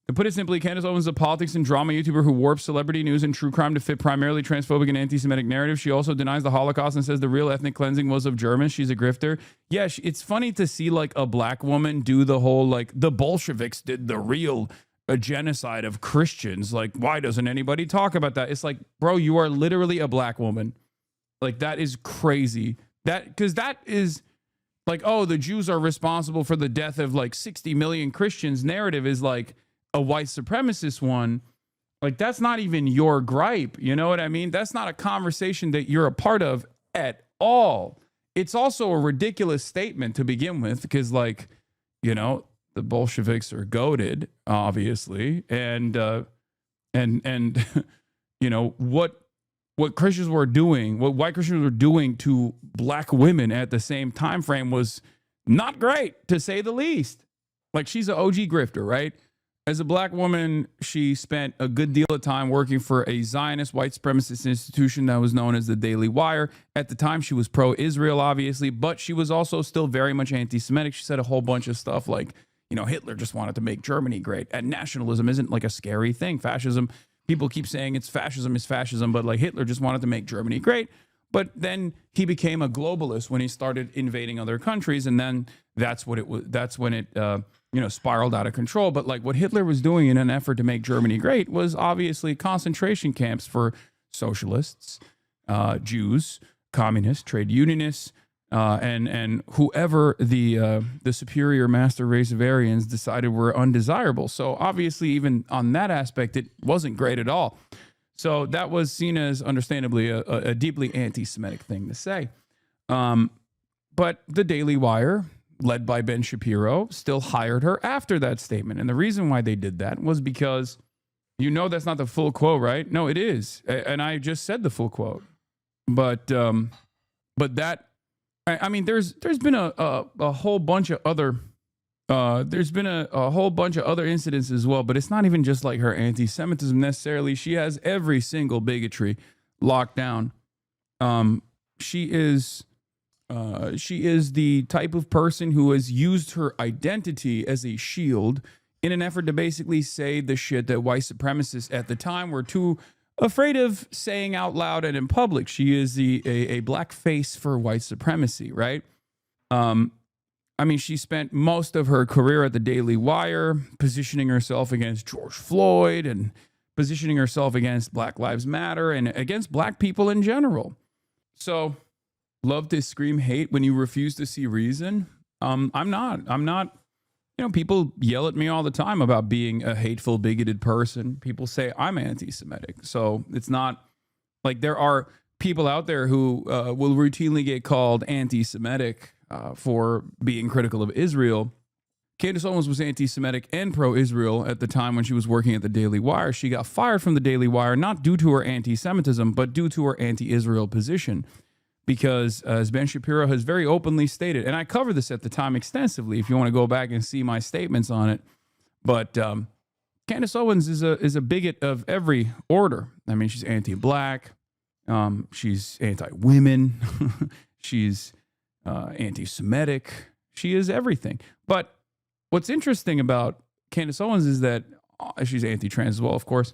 To put it simply, Candace Owens is a politics and drama YouTuber who warps celebrity news and true crime to fit primarily transphobic and anti-Semitic narratives. She also denies the Holocaust and says the real ethnic cleansing was of Germans. She's a grifter. Yeah, it's funny to see like a black woman do the whole like the Bolsheviks did the real genocide of Christians. Like, why doesn't anybody talk about that? It's like, bro, you are literally a black woman. Like, that is crazy. Because that is like, oh, the Jews are responsible for the death of like 60 million Christians. Narrative is like a white supremacist one. Like, that's not even your gripe. You know what I mean? That's not a conversation that you're a part of at all. It's also a ridiculous statement to begin with, because like, you know, the Bolsheviks are goated, obviously. And you know, what Christians were doing, what white Christians were doing to black women at the same time frame was not great, to say the least. Like, she's an OG grifter, right? As a black woman, she spent a good deal of time working for a Zionist white supremacist institution that was known as the Daily Wire. At the time, she was pro-Israel, obviously, but she was also still very much anti-Semitic. She said a whole bunch of stuff like, you know, Hitler just wanted to make Germany great. And nationalism isn't like a scary thing. Fascism, people keep saying it's fascism, but like Hitler just wanted to make Germany great. But then he became a globalist when he started invading other countries, and then that's what it was. That's when it you know, spiraled out of control. But like what Hitler was doing in an effort to make Germany great was obviously concentration camps for socialists, Jews, communists, trade unionists, and whoever the superior master race of Aryans decided were undesirable. So obviously, even on that aspect, it wasn't great at all. So that was seen as, understandably, a deeply anti-Semitic thing to say. But the Daily Wire, led by Ben Shapiro, still hired her after that statement. And the reason why they did that was because, you know, that's not the full quote, right? No, it is. And I just said the full quote. But that, I mean, there's been a whole bunch of other there's been a whole bunch of other incidents as well, but it's not even just like her anti-Semitism necessarily. She has every single bigotry locked down. She is the type of person who has used her identity as a shield in an effort to basically say the shit that white supremacists at the time were too afraid of saying out loud and in public. She is a black face for white supremacy, right? I mean, she spent most of her career at the Daily Wire positioning herself against George Floyd and positioning herself against Black Lives Matter and against black people in general. So, love to scream hate when you refuse to see reason. I'm not, you know, people yell at me all the time about being a hateful, bigoted person. People say I'm anti-Semitic. So it's not like there are people out there who will routinely get called anti-Semitic for being critical of Israel. Candace Owens was anti-Semitic and pro-Israel at the time when she was working at the Daily Wire. She got fired from the Daily Wire, not due to her anti-Semitism, but due to her anti-Israel position. Because as Ben Shapiro has very openly stated, and I covered this at the time extensively if you want to go back and see my statements on it, but Candace Owens is a bigot of every order. I mean, she's anti-black, she's anti-women, she's anti-Semitic, she is everything. But what's interesting about Candace Owens is that she's anti-trans as well, of course,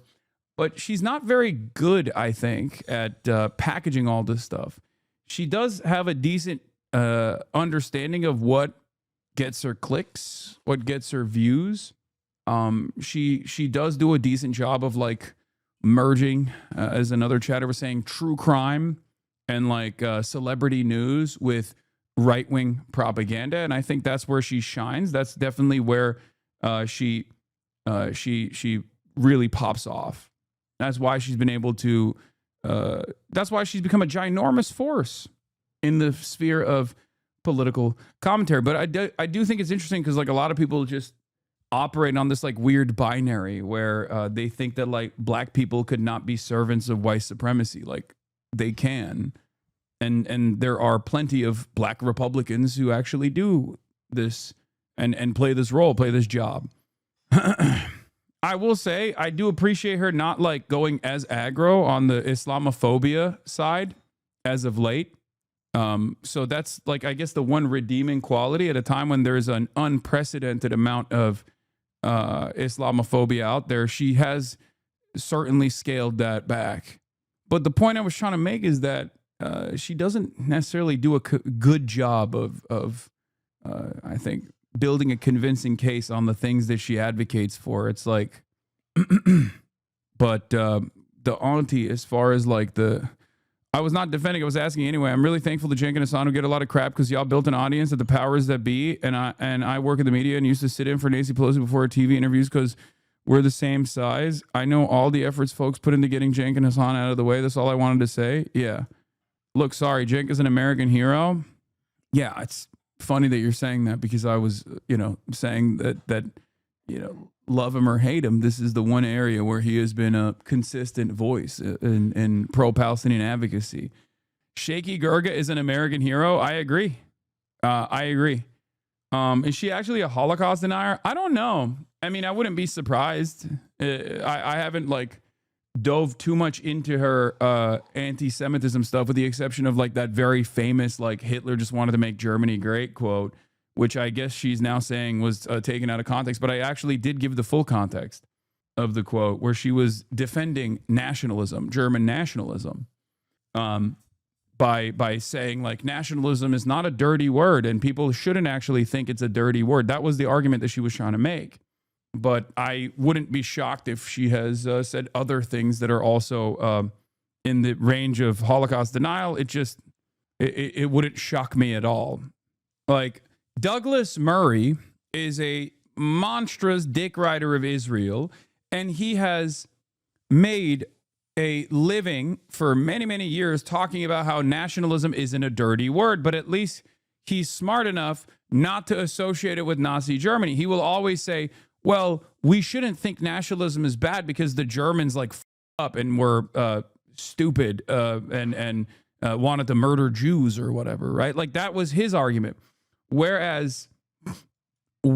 but she's not very good, I think, at packaging all this stuff. She does have a decent understanding of what gets her clicks, what gets her views. She does do a decent job of like merging, as another chatter was saying, true crime and like celebrity news with right-wing propaganda, and I think that's where she shines. That's definitely where she really pops off. That's why she's been able to. That's why she's become a ginormous force in the sphere of political commentary. But I do think it's interesting because like a lot of people just operate on this like weird binary where they think that like black people could not be servants of white supremacy. Like they can. And there are plenty of black Republicans who actually do this and play this role, play this job. I will say I do appreciate her not like going as aggro on the Islamophobia side as of late. So that's like, I guess, the one redeeming quality at a time when there's an unprecedented amount of Islamophobia out there, she has certainly scaled that back. But the point I was trying to make is that she doesn't necessarily do a good job of I think, building a convincing case on the things that she advocates for. It's like, but the auntie, as far as like I was not defending, I was asking anyway. I'm really thankful to Cenk and Hasan, who get a lot of crap because y'all built an audience at the powers that be, and I work in the media and used to sit in for Nancy Pelosi before her TV interviews because we're the same size. I know all the efforts folks put into getting Cenk and Hasan out of the way. That's all I wanted to say. Yeah. Look, sorry, Cenk is an American hero. Yeah, it's funny that you're saying that because I was, saying that, love him or hate him, this is the one area where he has been a consistent voice in pro-Palestinian advocacy. Shaky Gerga is an American hero. I agree. Is she actually a Holocaust denier? I don't know. I mean, I wouldn't be surprised. I haven't dove too much into her anti-Semitism stuff, with the exception of that very famous Hitler just wanted to make Germany great quote, which I guess she's now saying was taken out of context. But I actually did give the full context of the quote, where she was defending nationalism, German nationalism, by saying nationalism is not a dirty word and people shouldn't actually think it's a dirty word. That was the argument that she was trying to make. But I wouldn't be shocked if she has said other things that are also in the range of Holocaust denial. It wouldn't shock me at all. Douglas Murray is a monstrous dick rider of Israel, and he has made a living for many, many years talking about how nationalism isn't a dirty word, but at least he's smart enough not to associate it with Nazi Germany. He will always say, well, we shouldn't think nationalism is bad because the Germans up and were stupid and wanted to murder Jews or whatever, right? That was his argument. Whereas for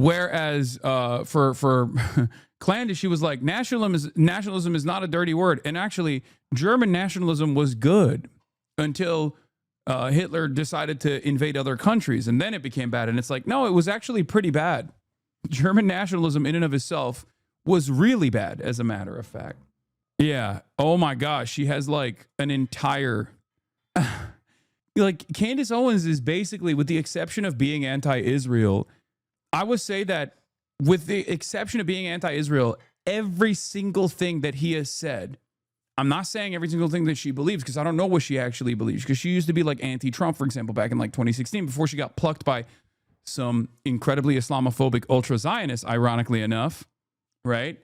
Candance, she was like, nationalism is not a dirty word. And actually, German nationalism was good until Hitler decided to invade other countries. And then it became bad. And it's no, it was actually pretty bad. German nationalism in and of itself was really bad, as a matter of fact. Yeah. Oh my gosh. She has an entire... Candace Owens is basically, with the exception of being anti-Israel, I would say that with the exception of being anti-Israel, every single thing that he has said, I'm not saying every single thing that she believes, because I don't know what she actually believes, because she used to be anti-Trump, for example, back in 2016, before she got plucked by some incredibly Islamophobic ultra-Zionists, ironically enough, right?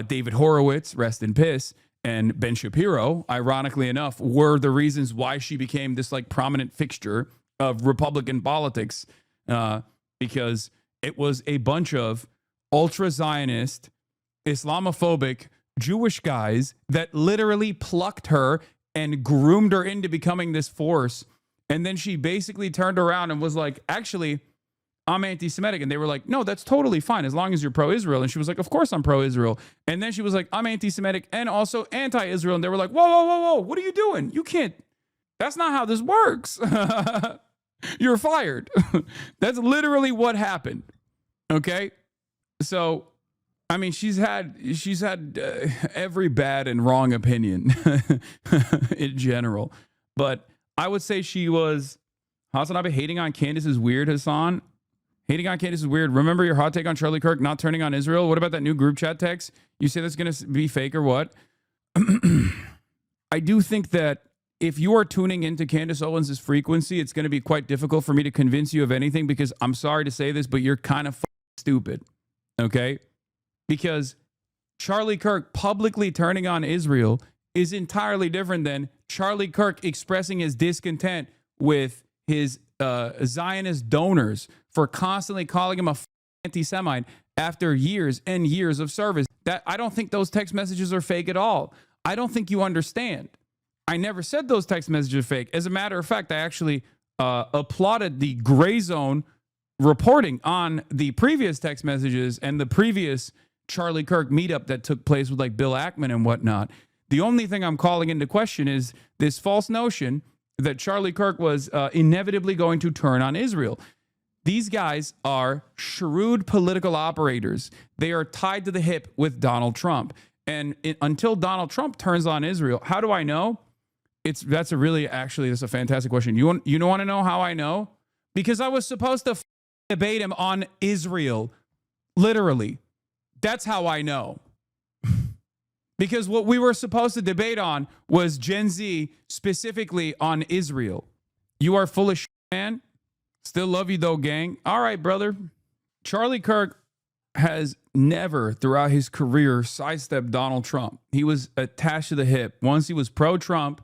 David Horowitz, rest in piss, and Ben Shapiro, ironically enough, were the reasons why she became this prominent fixture of Republican politics, because it was a bunch of ultra-Zionist, Islamophobic Jewish guys that literally plucked her and groomed her into becoming this force. And then she basically turned around and was like, actually, I'm anti-Semitic. And they were like, no, that's totally fine as long as you're pro-Israel. And she was like, of course I'm pro-Israel. And then she was like, I'm anti-Semitic and also anti-Israel. And they were like, whoa, whoa, whoa, whoa, what are you doing? You can't, that's not how this works. You're fired. That's literally what happened. Okay. So, I mean, she's had every bad and wrong opinion in general. But I would say she was, Hasan, I've been hating on Candance is weird, Hasan. Hating on Candance is weird. Remember your hot take on Charlie Kirk not turning on Israel? What about that new group chat text? You say that's going to be fake or what? I do think that if you are tuning into Candace Owens' frequency, it's going to be quite difficult for me to convince you of anything, because I'm sorry to say this, but you're kind of stupid, okay? Because Charlie Kirk publicly turning on Israel is entirely different than Charlie Kirk expressing his discontent with his Zionist donors for constantly calling him a anti-Semite after years and years of service. That I don't think those text messages are fake at all. I don't think you understand. I never said those text messages are fake. As a matter of fact, I actually applauded the gray zone reporting on the previous text messages and the previous Charlie Kirk meetup that took place with Bill Ackman and whatnot. The only thing I'm calling into question is this false notion that Charlie Kirk was inevitably going to turn on Israel. These guys are shrewd political operators. They are tied to the hip with Donald Trump. And until Donald Trump turns on Israel, how do I know? That's a fantastic question. You want to know how I know? Because I was supposed to debate him on Israel, literally. That's how I know. Because what we were supposed to debate on was Gen Z, specifically on Israel. You are full of shit, man. Still love you though, gang. All right, brother. Charlie Kirk has never throughout his career sidestepped Donald Trump. He was attached to the hip. Once he was pro-Trump,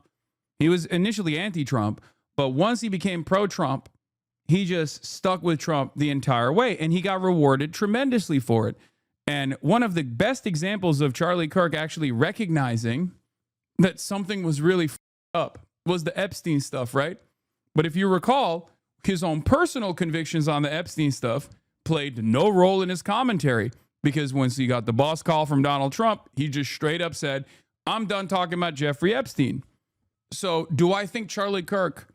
he was initially anti-Trump, but once he became pro-Trump, he just stuck with Trump the entire way, and he got rewarded tremendously for it. And one of the best examples of Charlie Kirk actually recognizing that something was really up was the Epstein stuff, right? But if you recall, his own personal convictions on the Epstein stuff played no role in his commentary, because once he got the boss call from Donald Trump, he just straight up said, I'm done talking about Jeffrey Epstein. So do I think Charlie Kirk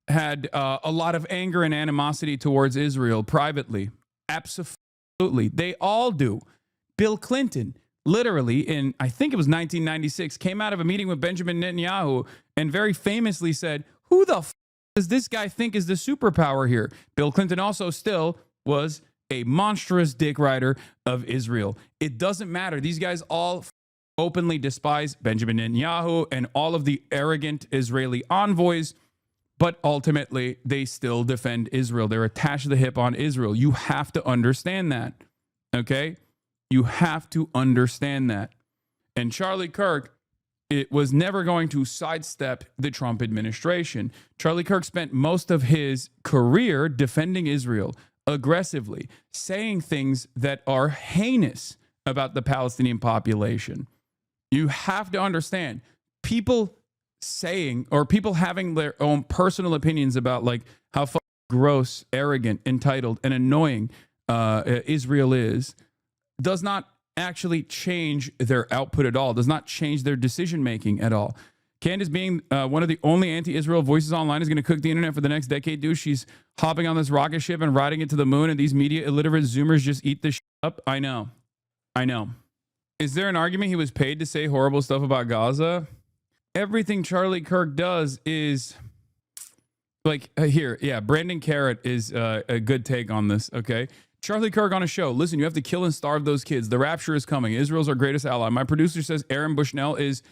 had a lot of anger and animosity towards Israel privately? Absolutely. They all do. Bill Clinton, literally in, I think it was 1996, came out of a meeting with Benjamin Netanyahu and very famously said, who the f does this guy think is the superpower here? Bill Clinton also still was a monstrous dick rider of Israel. It doesn't matter. These guys all openly despise Benjamin Netanyahu and all of the arrogant Israeli envoys, but ultimately they still defend Israel. They're attached to the hip on Israel. You have to understand that, okay? You have to understand that. And Charlie Kirk, it was never going to sidestep the Trump administration. Charlie Kirk spent most of his career defending Israel aggressively, saying things that are heinous about the Palestinian population. You have to understand, people saying, or people having their own personal opinions about like how gross, arrogant, entitled, and annoying Israel is, does not actually change their output at all, does not change their decision-making at all. Candance, being one of the only anti-Israel voices online, is going to cook the internet for the next decade, dude. She's hopping on this rocket ship and riding it to the moon, and these media illiterate Zoomers just eat this shit up. I know. Is there an argument he was paid to say horrible stuff about Gaza? Everything Charlie Kirk does is like, here, yeah, Brandon Carrot is a good take on this, okay? Charlie Kirk on a show. Listen, you have to kill and starve those kids. The rapture is coming. Israel's our greatest ally. My producer says Aaron Bushnell is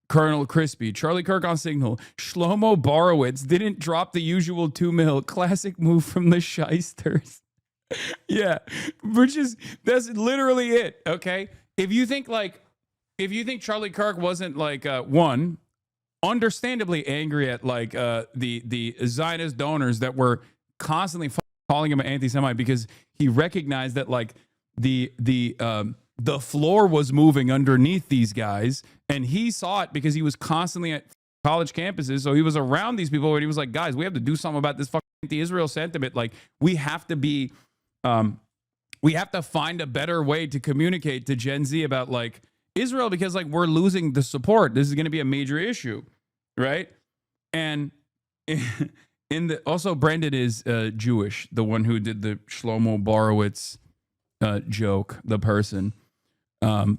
Colonel Crispy. Charlie Kirk on Signal. Shlomo Borowitz didn't drop the usual 2 mil. Classic move from the shysters. Yeah, that's literally it, okay? If you think Charlie Kirk wasn't like, one, understandably angry at like the Zionist donors that were constantly calling him an anti-Semite because he recognized that like the floor was moving underneath these guys, and he saw it because he was constantly at college campuses. So he was around these people, and he was like, guys, we have to do something about this fucking anti-Israel sentiment. Like we have to find a better way to communicate to Gen Z about like Israel, because like we're losing the support. This is going to be a major issue, right? And also Brandon is Jewish, the one who did the Shlomo Borowitz joke, the person. I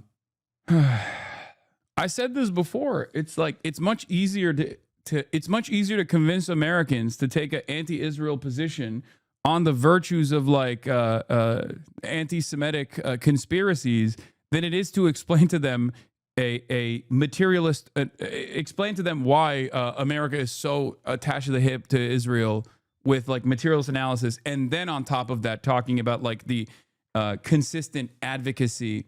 said this before. It's like it's much easier to convince Americans to take an anti-Israel position on the virtues of like anti-Semitic conspiracies than it is to explain to them a materialist, explain to them why America is so attached to the hip to Israel with like materialist analysis, and then on top of that talking about like the consistent advocacy,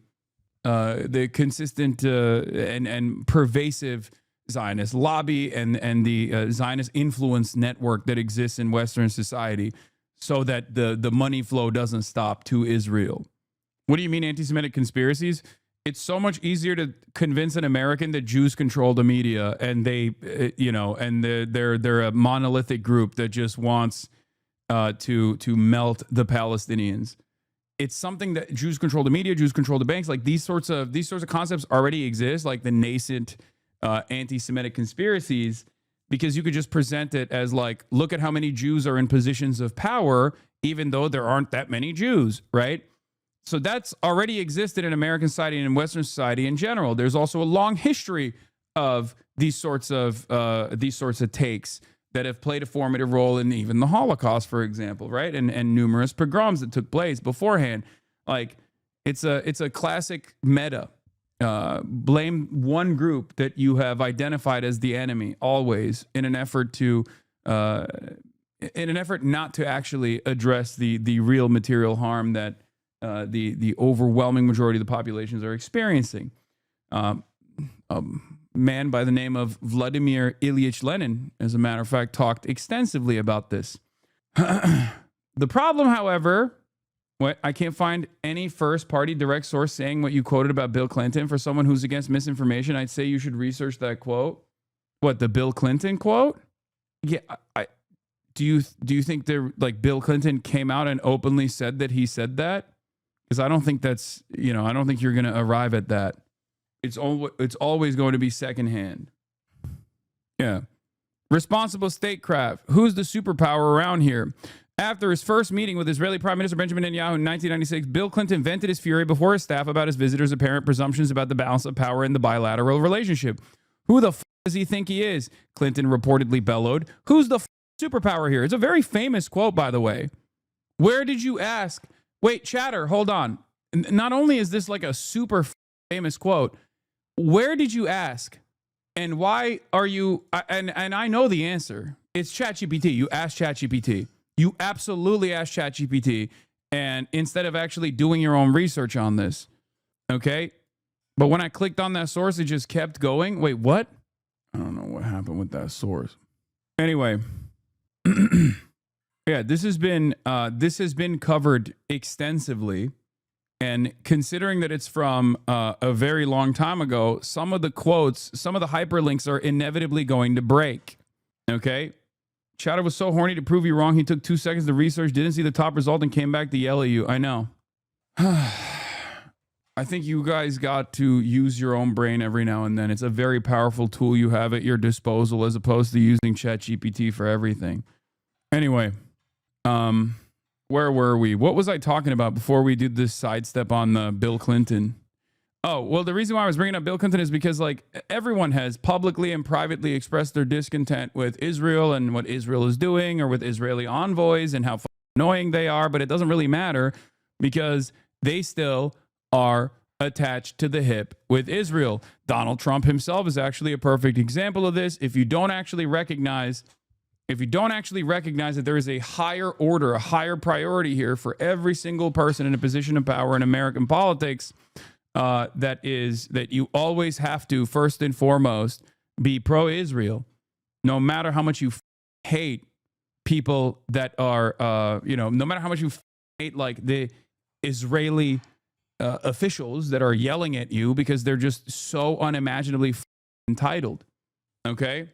the consistent and pervasive Zionist lobby and the Zionist influence network that exists in Western society, so that the money flow doesn't stop to Israel. What do you mean anti-Semitic conspiracies? It's so much easier to convince an American that Jews control the media, and they, and they're a monolithic group that just wants to melt the Palestinians. It's something that Jews control the media, Jews control the banks. Like these sorts of concepts already exist, like the nascent anti-Semitic conspiracies, because you could just present it as like, look at how many Jews are in positions of power even though there aren't that many Jews, right? So that's already existed in American society and in Western society in general. There's also a long history of these sorts of takes that have played a formative role in even the Holocaust, for example, right? And numerous pogroms that took place beforehand. Like it's a classic meta. Blame one group that you have identified as the enemy always in an effort not to actually address the real material harm that the overwhelming majority of the populations are experiencing. A man by the name of Vladimir Ilyich Lenin, as a matter of fact, talked extensively about this. The problem, however, I can't find any first-party direct source saying what you quoted about Bill Clinton. For someone who's against misinformation, I'd say you should research that quote. What, the Bill Clinton quote? Yeah, do you think Bill Clinton came out and openly said that he said that? Because I don't think that's, I don't think you're going to arrive at that. It's always going to be secondhand. Yeah. Responsible statecraft. Who's the superpower around here? After his first meeting with Israeli Prime Minister Benjamin Netanyahu in 1996, Bill Clinton vented his fury before his staff about his visitor's apparent presumptions about the balance of power in the bilateral relationship. Who the f*** does he think he is? Clinton reportedly bellowed. Who's the superpower here? It's a very famous quote, by the way. Where did you ask? Wait, chatter, hold on. Not only is this like a super famous quote, where did you ask? And why are you, and I know the answer. It's ChatGPT. You asked ChatGPT. You absolutely asked ChatGPT, and instead of actually doing your own research on this, okay? But when I clicked on that source, it just kept going. Wait, what? I don't know what happened with that source. Anyway, yeah, this has been covered extensively, and considering that it's from a very long time ago, some of the quotes, some of the hyperlinks are inevitably going to break. Okay. Chatter was so horny to prove you wrong. He took 2 seconds to research, didn't see the top result, and came back to yell at you. I know. I think you guys got to use your own brain every now and then. It's a very powerful tool you have at your disposal as opposed to using ChatGPT for everything. Anyway, where were we? What was I talking about before we did this sidestep on the Bill Clinton? Oh, well, the reason why I was bringing up Bill Clinton is because, like, everyone has publicly and privately expressed their discontent with Israel and what Israel is doing, or with Israeli envoys and how annoying they are, but it doesn't really matter because they still are attached to the hip with Israel. Donald Trump himself is actually a perfect example of this. If you don't actually recognize that there is a higher order, a higher priority here for every single person in a position of power in American politics, that you always have to, first and foremost, be pro-Israel, no matter how much you hate people that are, no matter how much you hate, like, the Israeli officials that are yelling at you because they're just so unimaginably entitled. Okay?